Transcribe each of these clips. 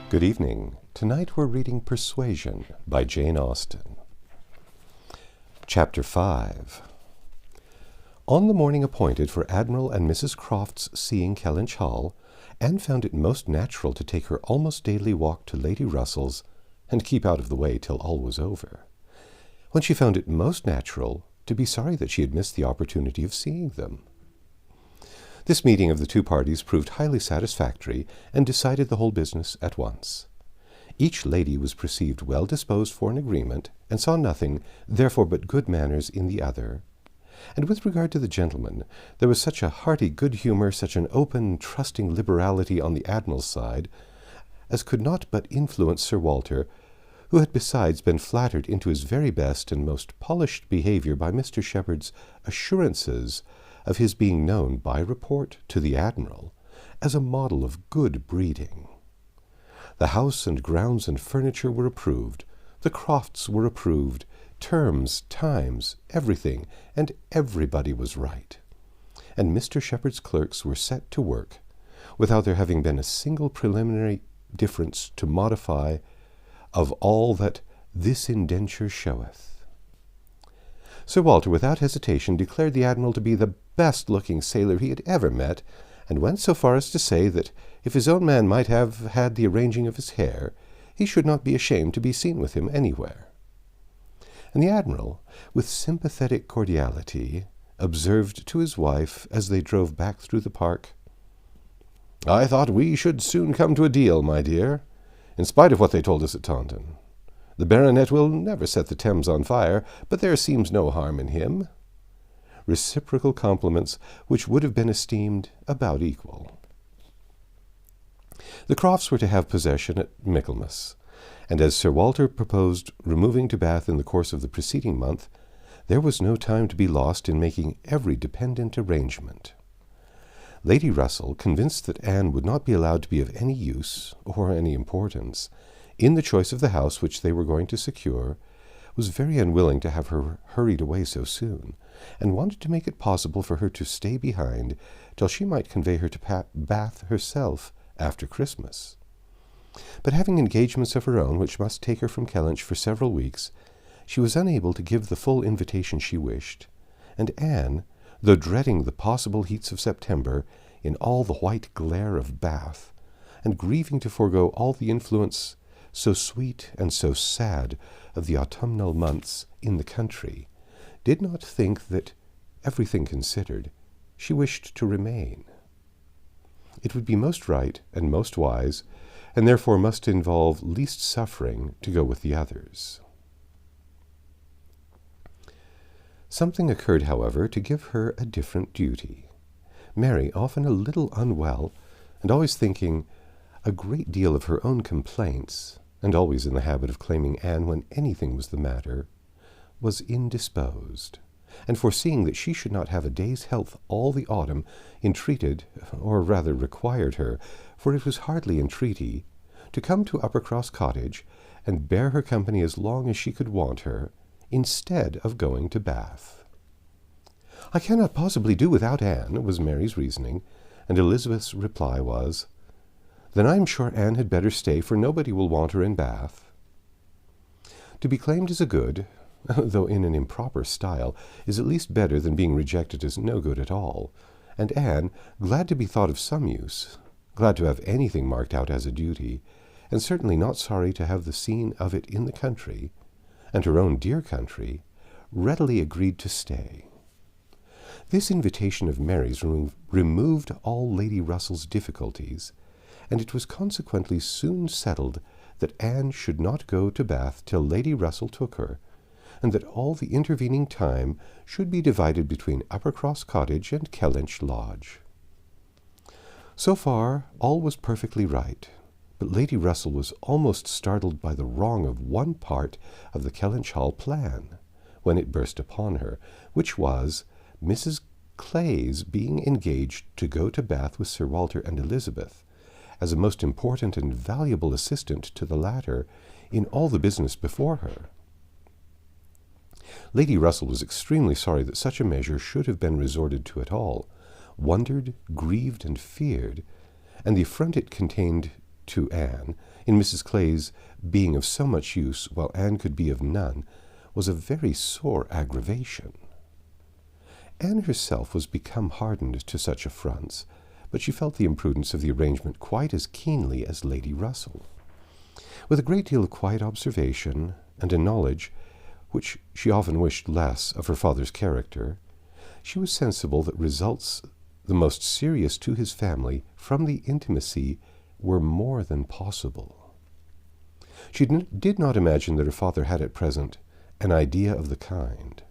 Good evening. Tonight we're reading Persuasion by Jane Austen. Chapter 5. On the morning appointed for Admiral and Mrs. Croft's seeing Kellynch Hall, Anne found it most natural to take her almost daily walk to Lady Russell's and keep out of the way till all was over, when she found it most natural to be sorry that she had missed the opportunity of seeing them. This meeting of the two parties proved highly satisfactory and decided the whole business at once. Each lady was perceived well disposed for an agreement, and saw nothing, therefore, but good manners in the other. And with regard to the gentlemen, there was such a hearty good humour, such an open, trusting liberality on the Admiral's side, as could not but influence Sir Walter, who had besides been flattered into his very best and most polished behaviour by Mr. Shepherd's assurances of his being known by report to the Admiral as a model of good breeding. The house and grounds and furniture were approved, the Crofts were approved, terms, times, everything, and everybody was right. And Mr. Shepherd's clerks were set to work, without there having been a single preliminary difference to modify of all that this indenture showeth. Sir Walter, without hesitation, declared the Admiral to be the best-looking sailor he had ever met, and went so far as to say that if his own man might have had the arranging of his hair, he should not be ashamed to be seen with him anywhere. And the Admiral, with sympathetic cordiality, observed to his wife as they drove back through the park, "I thought we should soon come to a deal, my dear, in spite of what they told us at Taunton. The baronet will never set the Thames on fire, but there seems no harm in him." Reciprocal compliments which would have been esteemed about equal. The Crofts were to have possession at Michaelmas, and as Sir Walter proposed removing to Bath in the course of the preceding month, there was no time to be lost in making every dependent arrangement. Lady Russell, convinced that Anne would not be allowed to be of any use or any importance in the choice of the house which they were going to secure, was very unwilling to have her hurried away so soon, and wanted to make it possible for her to stay behind till she might convey her to Bath herself after Christmas. But having engagements of her own which must take her from Kellynch for several weeks, she was unable to give the full invitation she wished, and Anne, though dreading the possible heats of September in all the white glare of Bath, and grieving to forego all the influence so sweet and so sad of the autumnal months in the country, did not think that, everything considered, she wished to remain. It would be most right and most wise, and therefore must involve least suffering, to go with the others. Something occurred, however, to give her a different duty. Mary, often a little unwell, and always thinking a great deal of her own complaints, and always in the habit of claiming Anne when anything was the matter, was indisposed, and foreseeing that she should not have a day's health all the autumn, entreated, or rather required her, for it was hardly entreaty, to come to Uppercross Cottage and bear her company as long as she could want her, instead of going to Bath. "I cannot possibly do without Anne," was Mary's reasoning, and Elizabeth's reply was, "Then I am sure Anne had better stay, for nobody will want her in Bath." To be claimed as a good, though in an improper style, is at least better than being rejected as no good at all, and Anne, glad to be thought of some use, glad to have anything marked out as a duty, and certainly not sorry to have the scene of it in the country, and her own dear country, readily agreed to stay. This invitation of Mary's removed all Lady Russell's difficulties, and it was consequently soon settled that Anne should not go to Bath till Lady Russell took her, and that all the intervening time should be divided between Uppercross Cottage and Kellynch Lodge. So far all was perfectly right, but Lady Russell was almost startled by the wrong of one part of the Kellynch Hall plan, when it burst upon her, which was Mrs. Clay's being engaged to go to Bath with Sir Walter and Elizabeth, as a most important and valuable assistant to the latter in all the business before her. Lady Russell was extremely sorry that such a measure should have been resorted to at all, wondered, grieved, and feared, and the affront it contained to Anne, in Mrs. Clay's being of so much use while Anne could be of none, was a very sore aggravation. Anne herself was become hardened to such affronts, but she felt the imprudence of the arrangement quite as keenly as Lady Russell. With a great deal of quiet observation, and a knowledge, which she often wished less, of her father's character, she was sensible that results the most serious to his family from the intimacy were more than possible. She did not imagine that her father had at present an idea of the kind.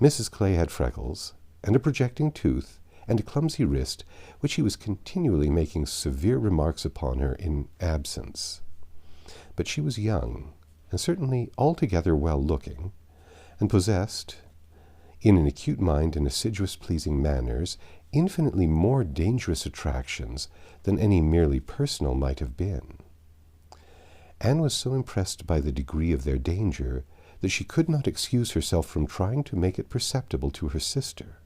Mrs. Clay had freckles, and a projecting tooth, and a clumsy wrist, which he was continually making severe remarks upon her in absence. But she was young, and certainly altogether well-looking, and possessed, in an acute mind and assiduous pleasing manners, infinitely more dangerous attractions than any merely personal might have been. Anne was so impressed by the degree of their danger that she could not excuse herself from trying to make it perceptible to her sister.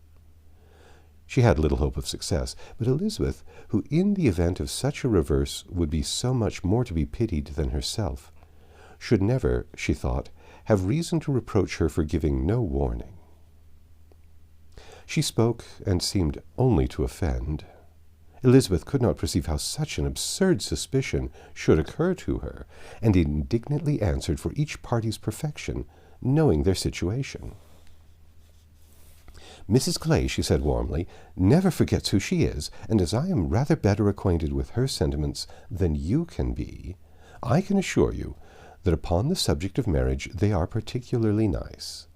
She had little hope of success, but Elizabeth, who in the event of such a reverse would be so much more to be pitied than herself, should never, she thought, have reason to reproach her for giving no warning. She spoke, and seemed only to offend. Elizabeth could not perceive how such an absurd suspicion should occur to her, and indignantly answered for each party's perfection, knowing their situation. "Mrs. Clay," she said warmly, "never forgets who she is, and as I am rather better acquainted with her sentiments than you can be, I can assure you that upon the subject of marriage they are particularly nice,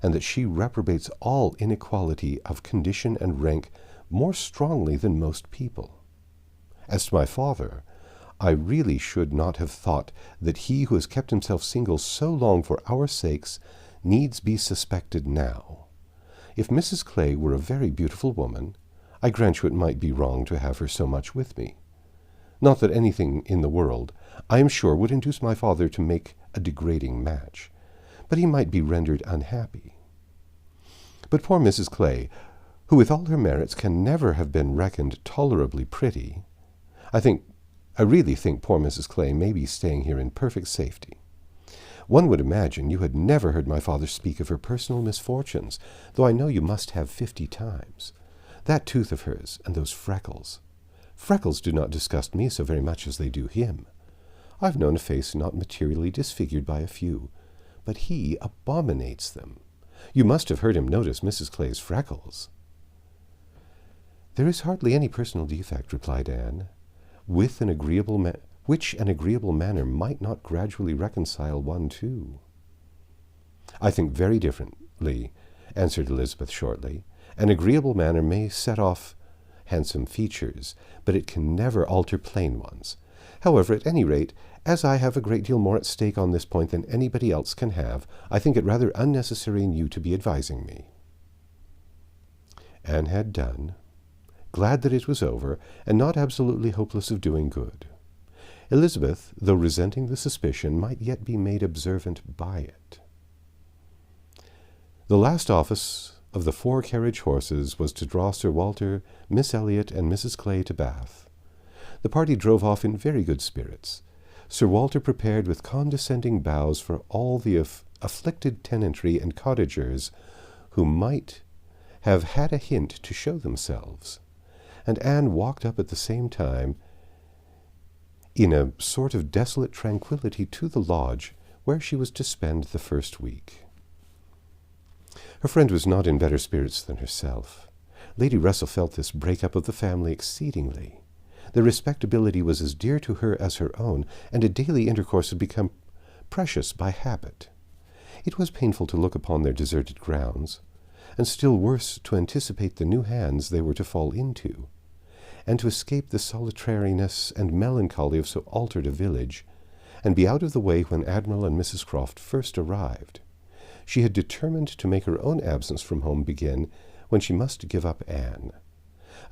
and that she reprobates all inequality of condition and rank more strongly than most people. As to my father, I really should not have thought that he who has kept himself single so long for our sakes needs be suspected now. If Mrs. Clay were a very beautiful woman, I grant you it might be wrong to have her so much with me. Not that anything in the world, I am sure, would induce my father to make a degrading match, but he might be rendered unhappy. But poor Mrs. Clay, who with all her merits can never have been reckoned tolerably pretty, I really think poor Mrs. Clay may be staying here in perfect safety. One would imagine you had never heard my father speak of her personal misfortunes, though I know you must have 50 times. That tooth of hers, and those freckles. Freckles do not disgust me so very much as they do him. I've known a face not materially disfigured by a few, but he abominates them. You must have heard him notice Mrs. Clay's freckles." "There is hardly any personal defect," replied Anne, which an agreeable manner might not gradually reconcile one to. "I think very differently," answered Elizabeth shortly. "An agreeable manner may set off handsome features, but it can never alter plain ones. However, at any rate, as I have a great deal more at stake on this point than anybody else can have, I think it rather unnecessary in you to be advising me." Anne had done, glad that it was over, and not absolutely hopeless of doing good. Elizabeth, though resenting the suspicion, might yet be made observant by it. The last office of the 4 carriage horses was to draw Sir Walter, Miss Elliot, and Mrs. Clay to Bath. The party drove off in very good spirits. Sir Walter prepared with condescending bows for all the afflicted tenantry and cottagers who might have had a hint to show themselves, and Anne walked up at the same time in a sort of desolate tranquillity to the lodge where she was to spend the first week. Her friend was not in better spirits than herself. Lady Russell felt this break-up of the family exceedingly. Their respectability was as dear to her as her own, and a daily intercourse had become precious by habit. It was painful to look upon their deserted grounds, and still worse to anticipate the new hands they were to fall into, and to escape the solitariness and melancholy of so altered a village, and be out of the way when Admiral and Mrs. Croft first arrived. She had determined to make her own absence from home begin when she must give up Anne.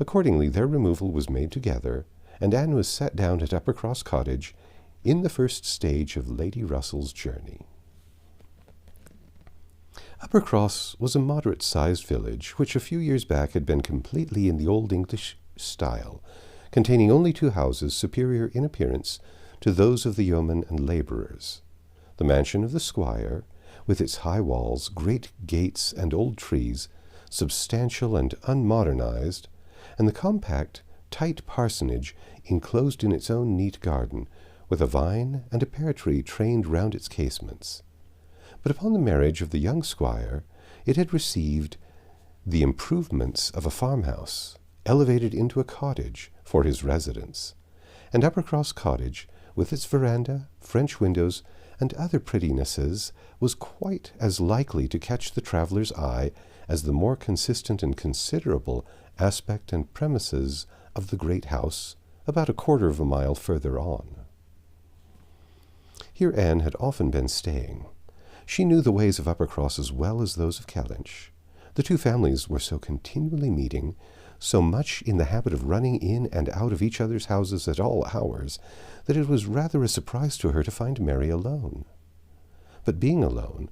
Accordingly, their removal was made together, and Anne was set down at Uppercross Cottage in the first stage of Lady Russell's journey. Uppercross was a moderate-sized village, which a few years back had been completely in the old English style, containing only 2 houses superior in appearance to those of the yeomen and labourers. The mansion of the squire, with its high walls, great gates, and old trees, substantial and unmodernized, and the compact, tight parsonage enclosed in its own neat garden, with a vine and a pear tree trained round its casements. But upon the marriage of the young squire, it had received the improvements of a farmhouse, elevated into a cottage for his residence, and Uppercross Cottage, with its veranda, French windows, and other prettinesses, was quite as likely to catch the traveller's eye as the more consistent and considerable aspect and premises of the great house about 1/4 of a mile further on. Here Anne had often been staying. She knew the ways of Uppercross as well as those of Kellynch. The 2 families were so continually meeting, so much in the habit of running in and out of each other's houses at all hours, that it was rather a surprise to her to find Mary alone. But being alone,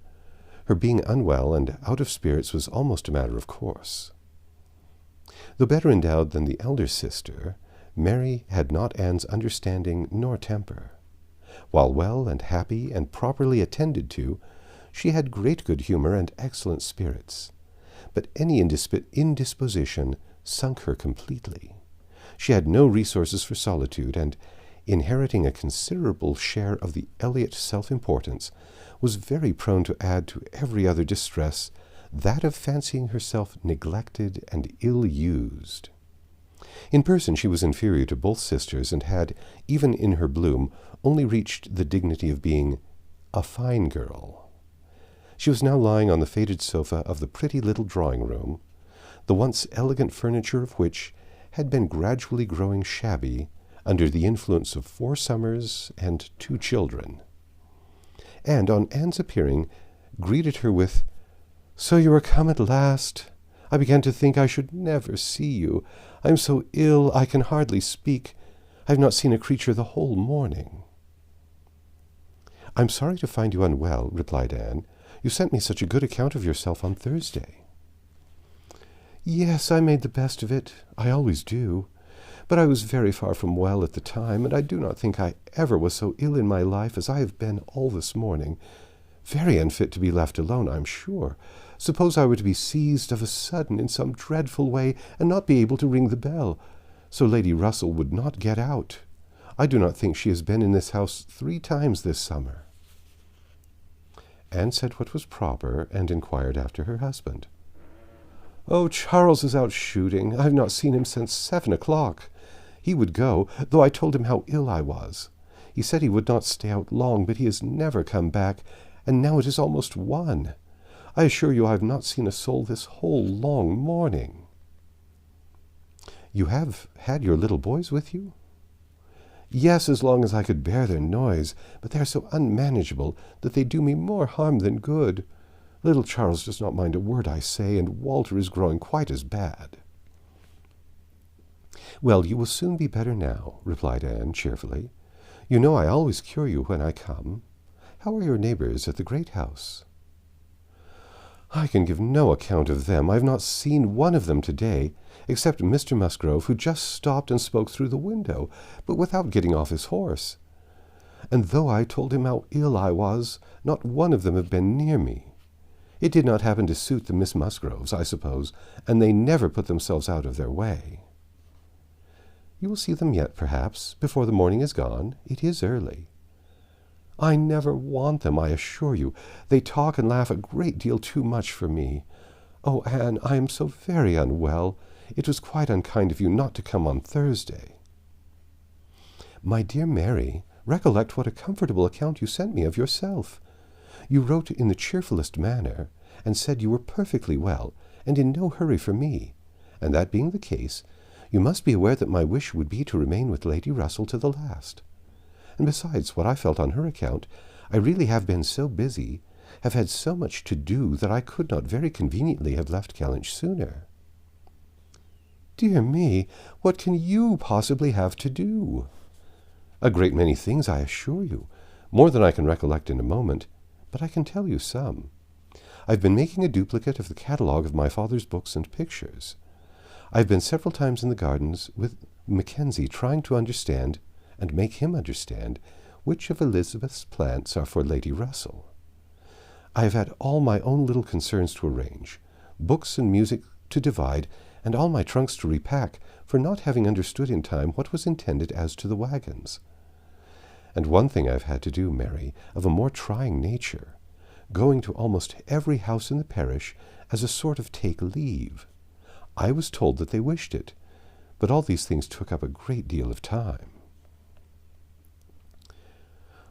her being unwell and out of spirits was almost a matter of course. Though better endowed than the elder sister, Mary had not Anne's understanding nor temper. While well and happy and properly attended to, she had great good humour and excellent spirits. But any indisposition sunk her completely. She had no resources for solitude, and, inheriting a considerable share of the Elliot self-importance, was very prone to add to every other distress that of fancying herself neglected and ill-used. In person she was inferior to both sisters, and had, even in her bloom, only reached the dignity of being a fine girl. She was now lying on the faded sofa of the pretty little drawing-room, the once elegant furniture of which had been gradually growing shabby under the influence of 4 summers and 2 children. And, on Anne's appearing, greeted her with, "So you are come at last. I began to think I should never see you. I am so ill I can hardly speak. I have not seen a creature the whole morning." "I'm sorry to find you unwell," replied Anne. "You sent me such a good account of yourself on Thursday." "Yes, I made the best of it. I always do. But I was very far from well at the time, and I do not think I ever was so ill in my life as I have been all this morning. Very unfit to be left alone, I'm sure. Suppose I were to be seized of a sudden in some dreadful way, and not be able to ring the bell, so Lady Russell would not get out. I do not think she has been in this house 3 times this summer." Anne said what was proper, and inquired after her husband. "Oh, Charles is out shooting. I have not seen him since 7 o'clock. He would go, though I told him how ill I was. He said he would not stay out long, but he has never come back, and now it is almost 1. I assure you I have not seen a soul this whole long morning." "You have had your little boys with you?" "Yes, as long as I could bear their noise, but they are so unmanageable that they do me more harm than good. Little Charles does not mind a word I say, and Walter is growing quite as bad." "Well, you will soon be better now," replied Anne cheerfully. "You know I always cure you when I come. How are your neighbours at the great house?" "I can give no account of them. I have not seen one of them to-day, except Mr. Musgrove, who just stopped and spoke through the window, but without getting off his horse. And though I told him how ill I was, not one of them have been near me. It did not happen to suit the Miss Musgroves, I suppose, and they never put themselves out of their way." "You will see them yet, perhaps, before the morning is gone. It is early." "I never want them, I assure you. They talk and laugh a great deal too much for me. Oh, Anne, I am so very unwell. It was quite unkind of you not to come on Thursday." "My dear Mary, recollect what a comfortable account you sent me of yourself. You wrote in the cheerfulest manner, and said you were perfectly well, and in no hurry for me. And that being the case, you must be aware that my wish would be to remain with Lady Russell to the last. And besides what I felt on her account, I really have been so busy, have had so much to do, that I could not very conveniently have left Kellynch sooner." "Dear me, what can you possibly have to do?" "A great many things, I assure you, more than I can recollect in a moment, but I can tell you some. I've been making a duplicate of the catalogue of my father's books and pictures. I've been several times in the gardens with Mackenzie trying to understand, and make him understand, which of Elizabeth's plants are for Lady Russell. I have had all my own little concerns to arrange, books and music to divide, and all my trunks to repack, for not having understood in time what was intended as to the wagons. And one thing I've had to do, Mary, of a more trying nature, going to almost every house in the parish as a sort of take leave. I was told that they wished it, but all these things took up a great deal of time.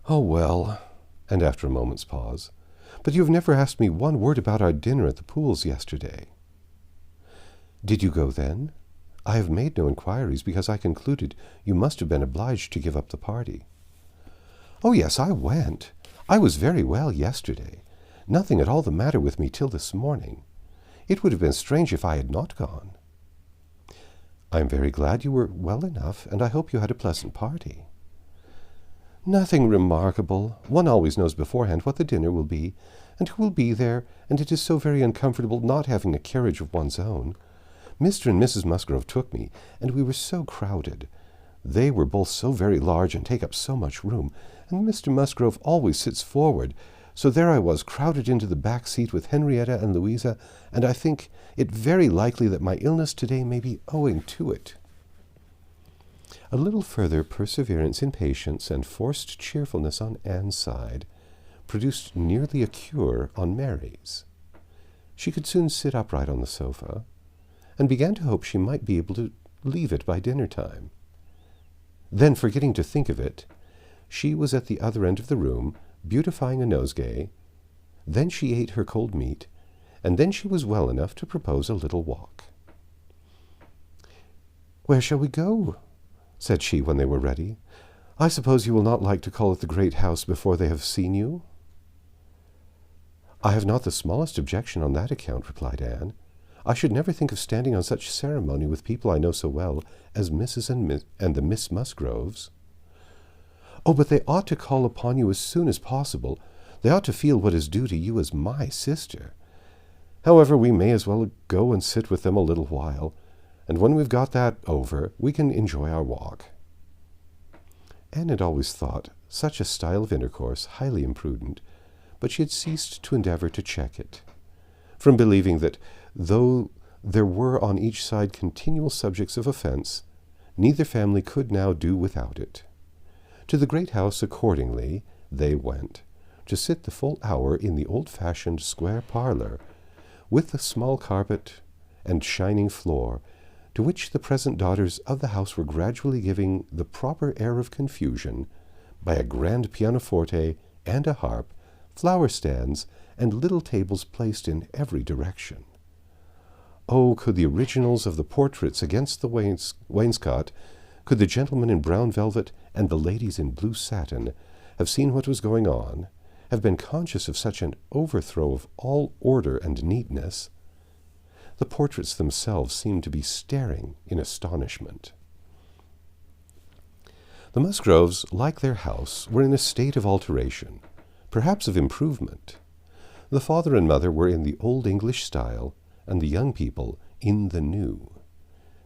Oh, well, and after a moment's pause, but you have never asked me one word about our dinner at the Pools yesterday. Did you go then? I have made no inquiries because I concluded you must have been obliged to give up the party. Oh, yes, I went. I was very well yesterday. Nothing at all the matter with me till this morning. It would have been strange if I had not gone. I am very glad you were well enough, and I hope you had a pleasant party. Nothing remarkable. One always knows beforehand what the dinner will be, and who will be there, and it is so very uncomfortable not having a carriage of one's own. Mr. and Mrs. Musgrove took me, and we were so crowded. They were both so very large and take up so much room, and Mr. Musgrove always sits forward, so there I was crowded into the back seat with Henrietta and Louisa, and I think it very likely that my illness today may be owing to it. A little further perseverance in patience and forced cheerfulness on Anne's side produced nearly a cure on Mary's. She could soon sit upright on the sofa, and began to hope she might be able to leave it by dinner-time. Then, forgetting to think of it, she was at the other end of the room, beautifying a nosegay. Then she ate her cold meat, and then she was well enough to propose a little walk. "Where shall we go?" said she when they were ready. "I suppose you will not like to call at the great house before they have seen you?" "I have not the smallest objection on that account," replied Anne. "I should never think of standing on such ceremony with people I know so well as Mrs. and the Miss Musgroves." "Oh, but they ought to call upon you as soon as possible. They ought to feel what is due to you as my sister. However, we may as well go and sit with them a little while, and when we've got that over, we can enjoy our walk." Anne had always thought such a style of intercourse highly imprudent, but she had ceased to endeavor to check it, from believing that, though there were on each side continual subjects of offense, neither family could now do without it. To the great house, accordingly, they went, to sit the full hour in the old-fashioned square parlour, with the small carpet and shining floor, to which the present daughters of the house were gradually giving the proper air of confusion by a grand pianoforte and a harp, flower-stands, and little tables placed in every direction. Oh, could the originals of the portraits against the wainscot, could the gentlemen in brown velvet and the ladies in blue satin have seen what was going on, have been conscious of such an overthrow of all order and neatness, the portraits themselves seemed to be staring in astonishment. The Musgroves, like their house, were in a state of alteration, perhaps of improvement. The father and mother were in the old English style, and the young people in the new.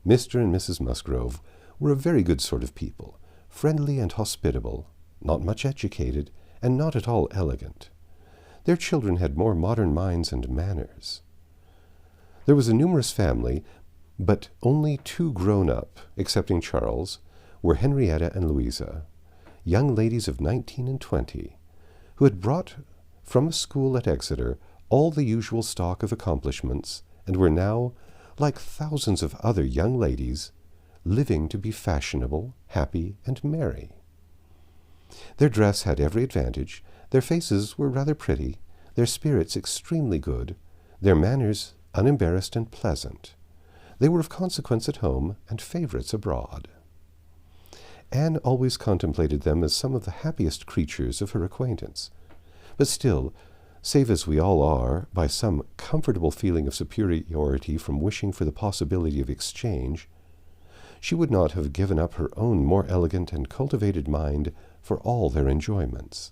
Mr. and Mrs. Musgrove were a very good sort of people, friendly and hospitable, not much educated, and not at all elegant. Their children had more modern minds and manners. There was a numerous family, but only two grown up, excepting Charles, were Henrietta and Louisa, young ladies of 19 and 20, who had brought from a school at Exeter all the usual stock of accomplishments, and were now, like thousands of other young ladies, living to be fashionable, happy, and merry. Their dress had every advantage, their faces were rather pretty, their spirits extremely good, their manners unembarrassed and pleasant. They were of consequence at home and favourites abroad. Anne always contemplated them as some of the happiest creatures of her acquaintance, but still, save as we all are, by some comfortable feeling of superiority from wishing for the possibility of exchange, she would not have given up her own more elegant and cultivated mind for all their enjoyments,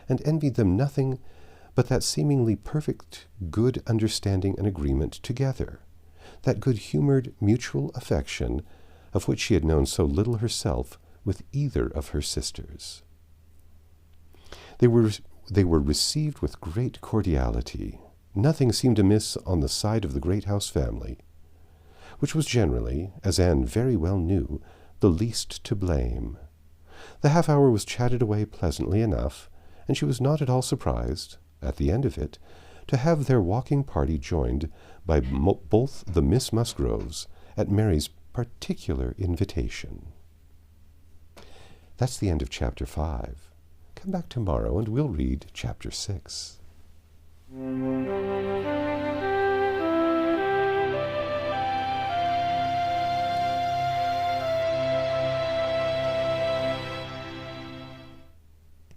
and envied them nothing but that seemingly perfect good understanding and agreement together, that good-humored mutual affection of which she had known so little herself with either of her sisters. They were received with great cordiality. Nothing seemed amiss on the side of the great house family, which was generally, as Anne very well knew, the least to blame. The half-hour was chatted away pleasantly enough, and she was not at all surprised, at the end of it, to have their walking party joined by both the Miss Musgroves at Mary's particular invitation. That's the end of Chapter 5. Come back tomorrow and we'll read Chapter 6.